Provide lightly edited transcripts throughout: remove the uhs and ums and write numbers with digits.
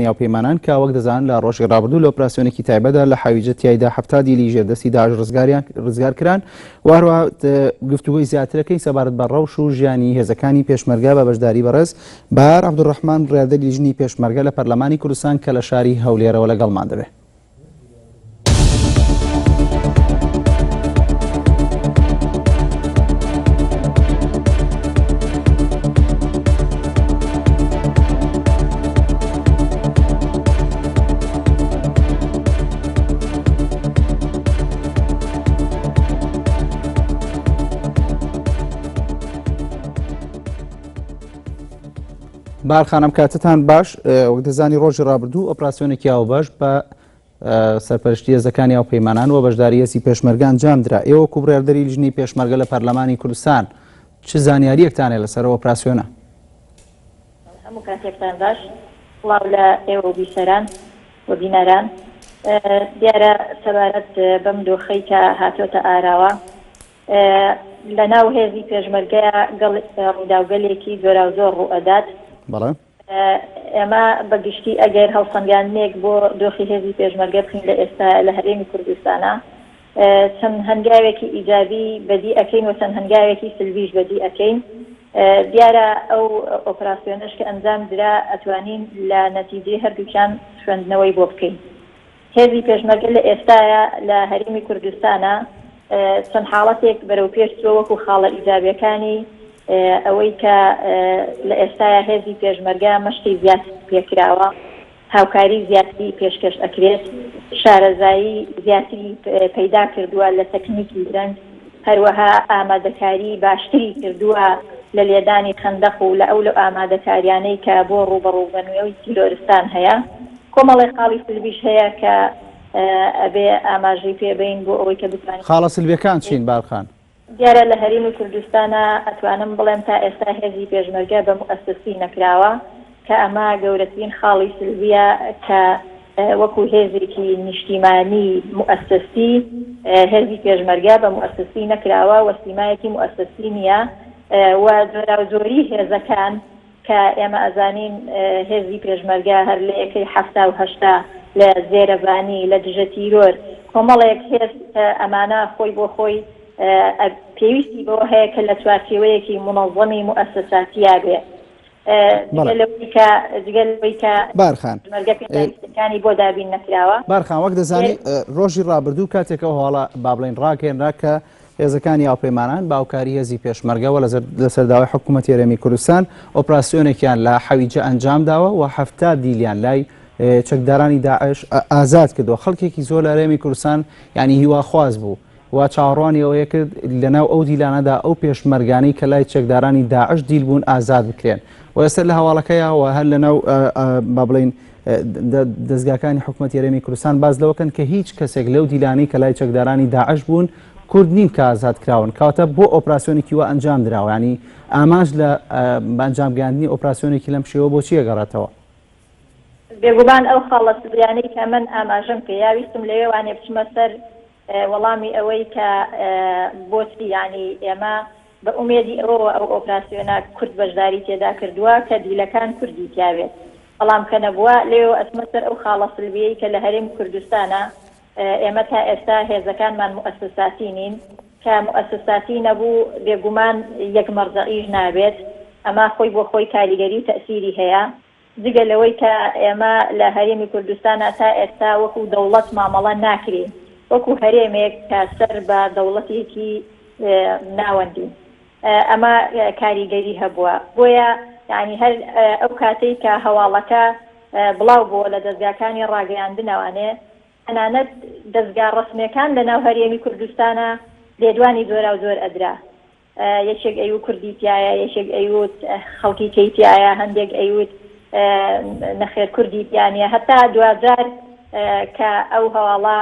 ناوپەیمانان کە وەک دەزانن لە ڕۆژی ڕابردوو لە ئۆپراسیۆنێکی تایبەتدا لە حاویجە تیایدا 70 دیلی ژێردەستی داعش ڕزگار کران و هەروە گفتوگۆی زیاترەکەی سەبارەت بە ڕەوش و ژیانی هێزەکانی پێشمەرگا بە بەشداری بەڕێز بەهار عەبدوڕەحمان بڕیاردەری لیژنی پێشمەرگە لە پەرلەمانی کوردستان کە لە شاری هەولێرەوە لەگەڵمان دەبێت. بارخانم کاتتان باش وەک دەزانی ڕۆژی ڕابردوو ئۆپراسیۆنێکی ئاوبەش بە سەرپەرشتی هێزەکانی هاوپەیمانان و بەشداری هێزی پێشمەرگە ئەنجامدرا. ئێوە وەکو بڕیاردەری لیژنی پێشمەرگە لە پەرلەمانی کوردستان چ زانیاریەکتانێ لەسەر ئۆپراسیۆنە؟ هەموو کاتێکتان باش، وڵاو لە ئێوە و بیسەران و بینەران. دیارە سەبارەت بەم دۆخەی کە هاتۆتە ئاراوە لە ناو هێزی پێشمەرگەیە ڕووداوگەلێکی زۆرا و زۆر ڕوئەدات. ئێمە بەگشتی ئەگەر هەڵسەنگاندنێک بۆ دۆخی هێزی پێشمەرگە بخین لە ئێستا لە هەرێمی کوردستانە چەند هەنگاوێکی ئیجابی بەدی ئەکەین و چەند هەنگاوێکی سلبیش بەدی ئەکەین. دیارە ئەو ئۆپراسیۆنەش کە ئەنجام درا ئەتوانین لە نەتیجەی هەردووکیان خوێندنەوەی بۆ بکەین. هێزی پێشمەرگە لە ئێستاە لە هەرێمی کوردستانە چەند حاڵەتێک بەرەو پێش چووە وەکو خاڵە ئیجابیەکانی ئەوەی کە لە ئێستاە هێزی پێشمەرگە مەشتی زیات پێکراوە، هاوکاری زیاتی پێشکەش ئەکرێت، شارەزایی زیاتری پەیدا کردووە لە تەکنیکی درەنگ، هەروەها ئامادەکاری باشتری کردووە لە لێدانی خەندەق و لە ئەو لە ئامادەکاریانەی کە بۆ ڕوبەڕووبەنەوەی تیرۆرستان هەیە. کۆمەڵی خاڵی سلبیش هەیە کە ئەبێ ئاماژەی پێبین بۆ ئەوەی کە بتوانین. خاڵە سلبیەکان چین بارخان؟ دیارە لە هەرێمی کوردستانە ئەتوانم بڵێم تا ئێستا هێزی پێشمەرگە بە موئەسەسی نەکراوە کە ئەمە گەورەترین خاڵی سلبیە کە وەکو هێزێکی نیشتیمانی موئەسەسی هێزی پێشمەرگە بە موئەسەسی نەکراوە و سیمایەکی موئەسەسی نییە و زۆرا و زۆری هێزەکان کە ئێمە ئەزانین هێزی پێشمەرگە هەر لە یەکەی 1970 لە زێرەبانی لە دژە تیرۆر کۆمەڵێک هێز ئەمانە خۆی بۆ خۆی پێویستی بەوە هەیە کە لە چوارچێوەیەکی منەظەمی موئەسەساتیە بێ. بارخان بۆ دابین نەکراوە. بارخان وەک دەزانی ڕۆژی ڕابردوو کاتێکەوە هەواڵە با بڵێن ڕاگەێنرا کە هێزەکانی هاوپەیمانان باوکاری هێزی پێشمەرگەوە لەسەر داوای حکوومەتی هەرێمی کوردستان ئۆپراسیۆنێکیان لە حەویجە ئەنجام داوە و 70 دیلیان لای چەکدارانی داعش ئازاد کردووە. خەڵکێکی زۆر لە هەرێمی کوردستان یعنی هیواخواز بوو و چاوەڕوانی ئەوەیە کرد لەناو ئەو دیلانەدا ئەو پێشمەرگانەی کە لای چەکدارانی داعش دیل بوون ئازاد بکرێن و ئێستا لە هەواڵەکەیەوە هەر لەناو با بڵێن دەستگاکانی حکوومەتی هەرێمی کوردستان باز لەوەکەن کە هیچ کەسێک لەو دیلانەی کە لای چەکدارانی داعش بوون کورد نین کە ئازاد کراون کەواتە بۆ ئۆپراسیۆنێکی وە ئەنجام دراوە. ینی ئاماژ لە ئەنجامگاندنی ئۆپراسیۆنێکی لەم شێوە بۆچی ئەگەڕێتەوە؟ بێگومان ئەو خاڵە سلبیانەی کە من ئاماژەم پێ یاویستم لەوێوانێ بچمە سەر وەڵامی ئەوەی کە بۆچی ینی ئێمە بە ئومێدی ئەوەوە ئەو ئۆپراسیۆنە کورد بەشداری تێدا کردووە کە دیلەکان کوردی تیاوێت بەڵام کە نەبووە لێوە ئەچمە سەر ئەو خاڵە سلبیەی کە لە هەرێم کوردستانە ئێمە تا ئێستا هێزەکانمان موئەسەساتی نین کە موئەسەساتی نەبوو بێگومان یەک مەرجەعیش نابێت. ئەمە خۆی بۆ خۆی کاریگەری و تەئسیری هەیە جگە لەوەی کە ئێمە لە هەرێمی کوردستانە تا ئێستا وەکو دەوڵەت مامەڵە ناکرێن وەکو هەرێمێک کە سەر بە دەوڵەتێکی ناوەندی ئەمە کاریگەری هەبووە. بۆیە یعنی هەر ئەو کاتەی کە هەواڵەکە بڵاو بووە لە دەستگاکانی ڕاگەیاندنەوانێ تەنانەت دەستگا ڕسمیەکان لە ناو هەرێمی کوردستانە لێدوانی زۆرا و زۆر ئەدرا. یەکێک ئەیوت کوردی تایە، یەکێک ئەیوت خەڵکی کەیتایە، هەندێک ئەیوت نەخێر کوردی تیانە، هەتا دوجار کە ئەو هەواڵە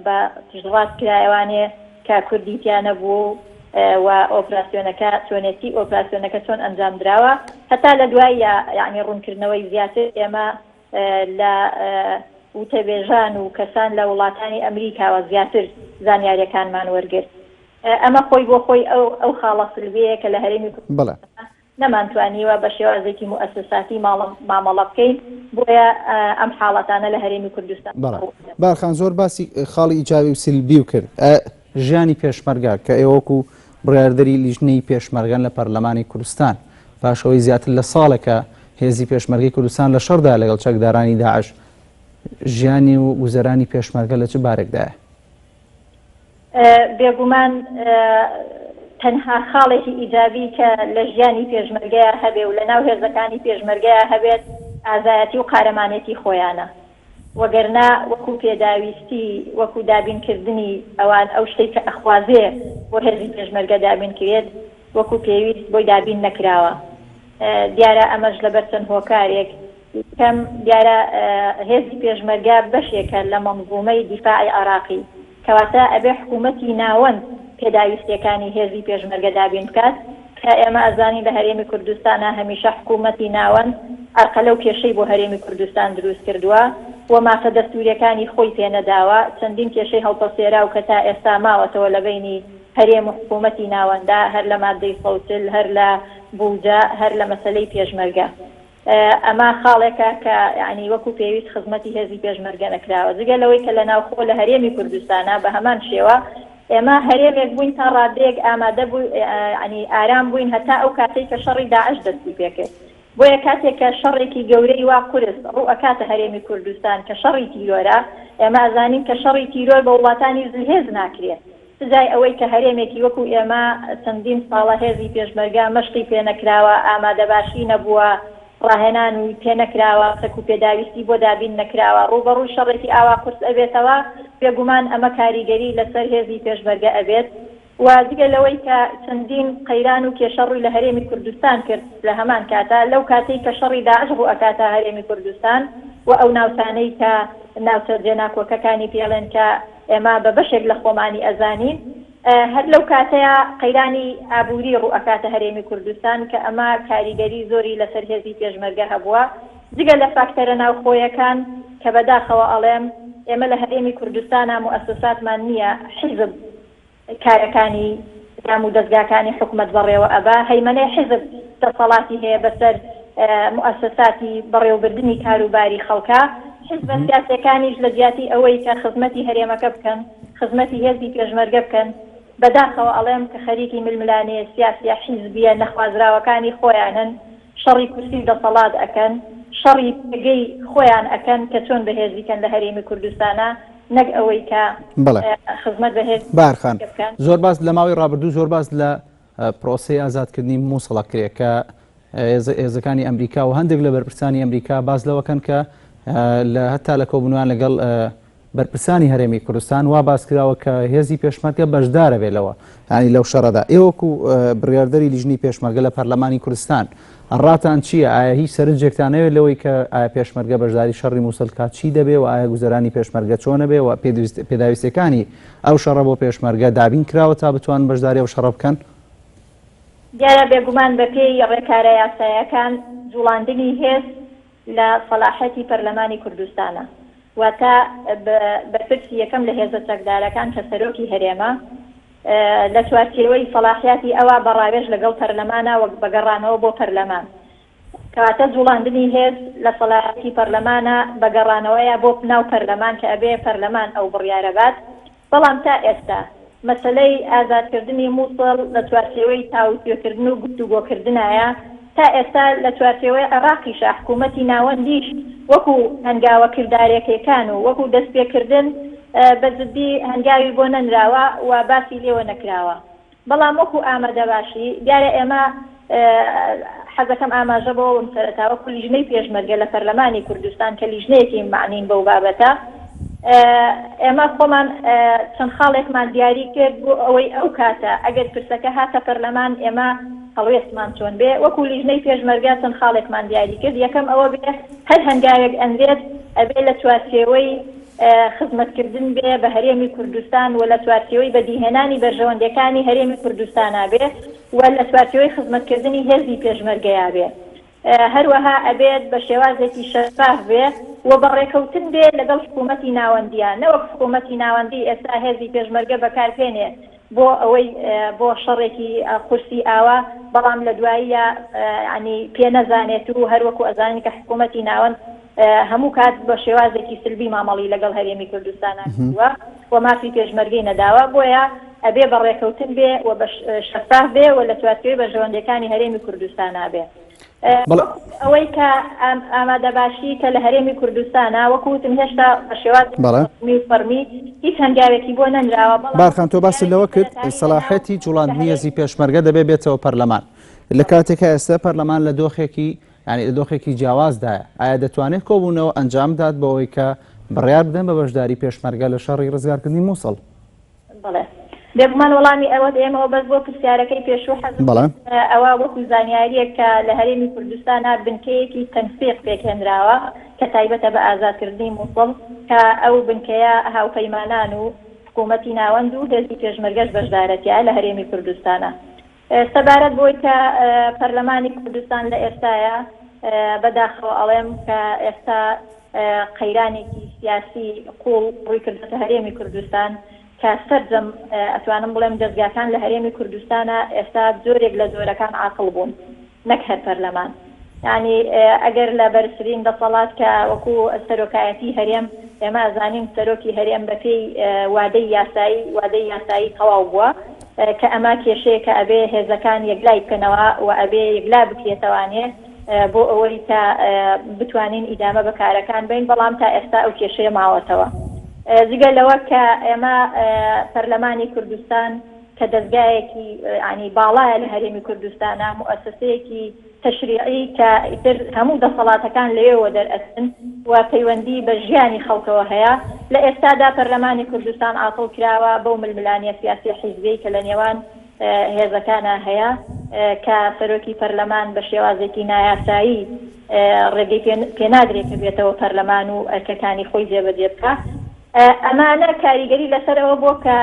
بە تژڕات کرایوانێ کە کوردیتیانە بوو و ئۆپراسیۆنەکە چۆنێتی ئۆپراسیۆنەکە چۆن ئەنجام درراوە هەتا لە دوای یعنی ڕوونکردنەوەی زیاتر ئێمە لە وتەبێژان و کەسان لە وڵاتانی ئەمریکاوە زیاتر زانیاریەکانمان وەرگرت. ئەمە خۆی بۆ خۆی ئەو خاڵە سلبەیە کە لە هەرێمی نەمانتوانیوە بە شێوازێکی موسساتی مامەڵە بکەین بۆیە ئەم حاڵەتانە لە هەرێمی کوردستان. بارخان زۆر باسی خاڵی ئیجابی و سلبی و کرد. ژیانی پێشمەرگە کە ئێوەکو بڕیاردەری لیژنەی پێشمەرگەن لە پەرلەمانی کوردستان پاشەوەی زیاتر لە ساڵێکە هێزی پێشمەرگەی کوردستان لە شەڕدا لەگەڵ چەکدارانی داعش، ژیانی و گوزەرانی پێشمەرگە لە چ بارێکدایە؟ بێگومان تەنها خاڵێکی ئیجابی کە لە ژیانی پێشمەرگەیە هەبێ و لە ناو هێزەکانی پێشمەرگەیە هەبێت ئازایەتی و قارەمانێتی خۆیانە، وەگەرنا وەکو پێداویستی وەکو دابینکردنی ئەوان ئەو شتێک کە ئەخوازێ بۆ هێزی پێشمەرگە دابینکرێت وەکو پێویست بۆی دابین نەکراوە. دیارە ئەمەش لەبەر چەند هۆکارێک کەم دیارە هێزی پێشمەرگە بەشێکە لە مەنظومەی دیفاعی عێراقی، کەواتە ئەبێ حکوومەتی ناوەند پێداویستیەکانی هێزی پێشمەرگە دابین بکات کە ئێمە ئەزانی لە هەرێمی کوردستانە هەمیشە حکوومەتی ناوەند ئەرقەلە و کێشەی بۆ هەرێمی کوردستان دروست کردووە و مافە دەستوریەکانی خۆی پێنەداوە، چەندین کێشەی هەڵپەسێرا و کە تا ئێستا ماوەتەوە لە بینی هەرێم و حکوومەتی ناوەندا، هەر لە مادەی سەوتل، هەر لە بوجە، هەر لە مەسەلەی پێشمەرگە. ئەمە خاڵێکە کە ینی وەکو پێویست خزمەتی هێزی پێشمەرگە نەکراوە، جگە لەوەی کە لە ناوخۆ لە هەرێمی کوردستانە بە هەمان شێوە ئێمە هەرێمێک بووین تا ڕادەیەک ئامادە بوو ینی ئارام بووین هەتا ئەو کاتێک کە شەڕی داعش دەستی پێکرد، بۆیە کاتێک کە شەڕێکی گەورەی وا قورس ڕوو ئەکاتە هەرێمی کوردستان کە شەڕی تیرۆرە، ئێمە ئەزانین کە شەڕی تیرۆر بە وڵاتانی زلهێز ناکرێت، سزای ئەوەی کە هەرێمێکی وەکو ئێمە چەندین ساڵە هێزی پێشمەرگە مەشقی پێ نەکراوە، ئامادە باشی نەبووە، ڕاهێنانی پێ نەکراوە، سەک و پێداویستی بۆ دابین نەکراوە، ڕوبەڕووی شەڕێکی ئاوا قورس ئەبێتەوە، بێگومان ئەمە کاریگەری لەسەر هێزی پێشمەرگە ئەبێت. و دیگە لەوەی کە چەندین قەیران و کێشەڕووی لە هەرێمی کوردستان کرد لە هەمان کاتا، لەو کاتەی کە شەڕی داعش بوو ئەکاتە هەرێمی کوردستان و ئەو ناوچانەی کە ناوچەرجێ ناکۆکەکانی پێڵێن کە ئێمە بە بەشێک لە خۆمانی ئەزانین، هەر لەو کاتەیە قەیرانی ئابووری ڕوو ئەکاتە هەرێمی کوردستان کە ئەمە کاریگەری زۆری لەسەر هێزی پێشمەرگە هەبووە. جگە لە فاکتەرە ناوخۆیەکان کە بەداخەوە ئەڵێم ئێمە لە هەرێمی کوردستانە موسساتمان نییە حیزب کارەکانی دام و دەستگاکانی حکومەت بەڕێوە ئەبا، هەیمەنەی حیزب دەسەڵاتی هەیە بەسەر موسساتی بەڕێوەبردننی کاروباری خەڵکە، حیزب سیاسەکانیش لە جیاتی ئەوەی کە خزمەتی هەرێمەکە بکەن، خزمەتی هێزی پێشمەرگە بکەن، بەداخەوە ئەڵێم کە خەریکی ململانەیە سیاسیە حیزبیە نەخوازراوەکانی خۆیانن، شەڕی کورسی دەسەڵات ئەکەن، شەڕی پێگەی خۆیان ئەکەن کە چۆن بەهێزیکەن لە هەرێمی کوردستانە، نەک ئەوەی کە خزمەت بەهێز. بارخان زۆر باس لە ماوەی ڕابردوو زۆر باس لە پرۆسەی ئازادکردنی مووسڵە کرێت کە هێزەکانی ئەمریکا و هەندێک لە بەرپرسانی ئەمریکا باز لەوەکەن کە لە هەتا لە کۆبوونیان لەگەڵ بەرپرسانی هەرێمی کوردستان وا باس کراوە کە هێزی پێشمەرگە بەشدارە بێت لەوە، ینی لەو شەڕەدا. ئێوەکو بڕیاردەری لیژنەی پێشمەرگە لە پەرلەمانی کوردستان ڕاتان چییە؟ ئایا هیچ سەرنجێکتانەوێت لەوەی کە ئایا پێشمەرگە بەشداری شەڕی مووسڵ کات چی دەبێ و ئایا گوزەرانی پێشمەرگە چۆنە بێ و پێداویستەکانی ئەو شەڕە بۆ پێشمەرگە دابین کراوە تا بتوان بەشداری ئەو شەڕە بکەن؟ دیارە بێگومان بە پێی ڕێکارە یاساییەکان جوڵاندنی هێز لە سەلاحەتی پەرلەمانی کوردستانە، واتە بەرپرسی یەکەم لە هێزە چەکدارەکان کە سەرۆکی هەرێمە لە چوارچێوەی سەلاحیاتی ئەوە بەڕاوێژ لەگەڵ پەرلەمانە وەک بەگەڕانەوە بۆ پەرلەمان، کەواتە جوڵاندنی هێز لە سەلاحەتی پەرلەمانە بەگەڕانەوەیە بۆ ناو پەرلەمان کە ئەبێ پەرلەمان ئەو بڕیارە بات. بەڵام تا ئێستا مەسەلەی ئازادکردنی مووسڵ لە چوارچێوەی تاوتوێکردن و گفتوگۆکردنایە، تا ئێستا لە چوارچێوەی عێراقیشە حکوومەتی ناوەندیش وەکو هەنگاوە کردارێکەکان و وەکو دەستپێکردن بەجددی هەنگاوی بۆ نەنراوە و باسی لێوە نەکراوە. بەڵام وەکو ئامادە باشی دیارە ئێمە حەزەکەم ئاماژە بۆ سەرەتاوە لیژنەی پێشمەرگە لە پەرلەمانی کوردستان کە لیژنەیەکی معنین بەو بابەتە، ئێمە خۆمان چەند خاڵێکمان دیاری کرد بۆ ئەوەی ئەو کاتە ئەگەر پرسەکە هاتە پەرلەمان ئێمە هەڵوێستمان چۆن بێ، وەکو لیژنەی پێشمەرگە چەند خاڵێکمان دیاری کرد. یەکەم ئەوە بێ هەر هەنگاوێک ئەندرێت ئەبێ لە چوارچێوەی خزمەتکردن بێ بە هەرێمی کوردستان و لە چوارچێوەی بەدیهێنانی بەرژەوەندەکانی هەرێمی کوردستانە بێ و لە چوارچێوەی خزمەتکردنی هێزی پێشمەرگەیە بێ. هەروەها ئەبێت بە شێوازێکی شەفاف بێ و بەڕێکەوتن بێ لەگەڵ حکوومەتی ناوەندیان، نەوەک حکوومەتی ناوەندی ئێستا هێزی پێشمەرگە بەکارهێنێ بۆ ئەوەی بۆ شەڕێکی قورسی ئاوا بەڵام لە دواییە ینی پێ نەزانێت و هەروەکو ئەزانانی کە حکوومەتی ناوەند هەموو کات بە شێوازێکی سلبی مامەڵی لەگەڵ هەرێمی کوردستان کردووە و مافی پێشمەرگەی نەداوە بۆیە ئەبێ بەڕێکەوتن بێ و بە شەفاف بێ و لە تواتێ بە ژەوەندەکانی هەرێمی کوردستان نابێ ئەوەی کە ئامادەباشی کە لە هەرێمی کوردستانە وەکوتم هێشتا بە شێواز فەرمی هیچ هەنگاوێکی بۆ نەنراوە. بارخان تۆ باسی لەوە کرد سەلاحەتی جوڵاندنی هێزی پێشمەرگە دەبێ بێتەوە پەرلەمان لە کاتێکە ئێستا پەرلەمان لە دۆخێکی ینی لە دۆخێکی جیاوازدایە ئایا دەتوانێت کۆبوونەوە ئەنجام دات بەوەی کە بڕیار بدەن بە بەشداری پێشمەرگە لە شەڕی ڕزگارکردنی مووسڵ؟ بەڵێ بێگومان وەڵامی ئەوە ئێمەوە بەس بۆ پرسیارەکەی پێشوو حەزم ئەوە وەکو زانیاریە کە لە هەرێمی کوردستانە بنکەیەکی تەنسیق پێکهێنراوە کە تایبەتە بە ئازادکردنی مووسڵ کە ئەو بنکەیە هاوپەیمانان و حکوومەتی ناوەند و هێزی پێشمەرگەش بەشدارەتیە لە هەرێمی کوردستانە. سەبارەت بۆی کە پەرلەمانی کوردستان لە ئێستاە بەداخەوە ئەڵێم کە ئێستا قەیرانێکی سیاسی قوڵ ڕووی کردێتە هەرێمی کوردستان کە سەرجەم ئەتوانم بڵێم دەستگاکان لە هەرێمی کوردستانە ئێستا زۆرێک لە زۆرەکان عاقڵ بوون نەک هەر پەرلەمان ینی ئەگەر لە بەرزترین دەسەڵات کە وەکو سەرۆکایەتی هەرێم ئێمە ئەزانین سەرۆکی هەرێم بەپێی وادەی یاسایی تەواو بووە کە ئەمە کێشەیە کە ئەبێ هێزەکان یەکلای بکەنەوە و ئەبێ یەکلا بکرێتەوانێ بۆ ئەوەی تا بتوانین ئیدامە بەکارەکان بین بەڵام تا ئێستا ئەو کێشەیە ماوەتەوە. جگە لەوە کە ئێمە پەرلەمانی کوردستان کە دەستگایەکی ینی باڵایە لە هەرێمی کوردستانە موسسەیەکی تەشریعی کە ئیتر هەموو دەسەڵاتەکان لەوێەوە دەرئەچن و پەیوەندی بە ژیانی خەڵکەوە هەیە لە ئێستادا پەرلەمانی کوردستان عاتڵ کراوە بەو ململانیە سیاسی حیزبی کە لە نێوان هێزەکانە هەیە کە سەرۆکی پەرلەمان بە شێوازێکی نایاسایی ڕێگەی پێنادرێت کە بێتەوە پەرلەمان و ئەرکەکانی خۆی جێبەجێ بکە. ئەمانە کاریگەری لەسەرەوە بۆ کە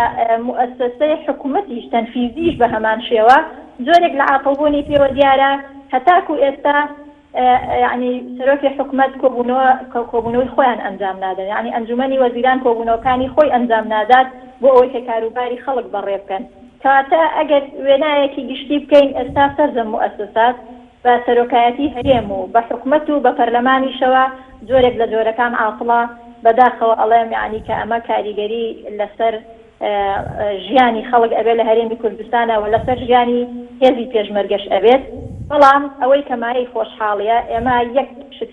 موسسەی حکوومەتیش تەنفیزیش بە هەمان شێوە زۆرێک لە عاتڵبوونی پێوە دیارە هەتاکو ئێستا ینی سەرۆکی حکوومەت کۆبوونەوەی خۆیان ئەنجام نادەن ینی ئەنجومەنی وەزیران کۆبوونەوەکانی خۆی ئەنجام نادات بۆ ئەوەی کە کاروباری خەڵک بەڕێ بکەن کەواتە ئەگەر وێنایەکی گشتی بکەین ئێستا سەرجەم موسسات بە سەرۆکایەتی هەرێم و بە حکوومەت و بە پەرلەمانیشەوە زۆرێک لە جۆرەکان عاتڵە بەداخەوە ئەڵێم ینی کە ئەمە کاریگەری لەسەر ژیانی خەڵک ئەبێت لە هەرێمی کوردستانە و لەسەر ژیانی هێزی پێشمەرگەش ئەبێت بەڵام ئەوەی کەمایی خۆشحاڵیە ئێمە یەک شت